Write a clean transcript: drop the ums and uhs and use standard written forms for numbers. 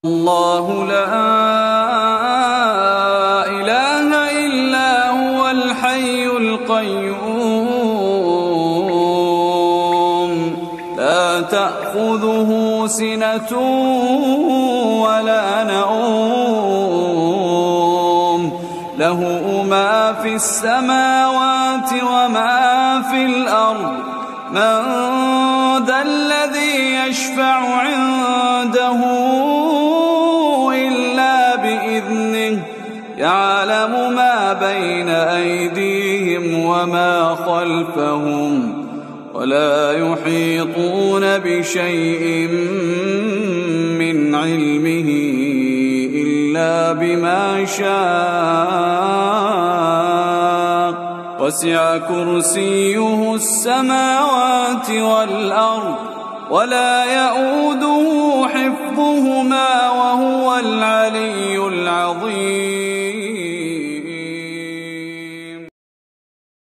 الله لا إله إلا هو الحي القيوم لا تأخذه سنة ولا نوم له ما في السماوات وما في الأرض من ذا الذي يشفع عنده يعلم ما بين أيديهم وما خلفهم ولا يحيطون بشيء من علمه إلا بما شاء وسع كرسيه السماوات والأرض ولا يئوده حفظهما وهو العلي العظيم.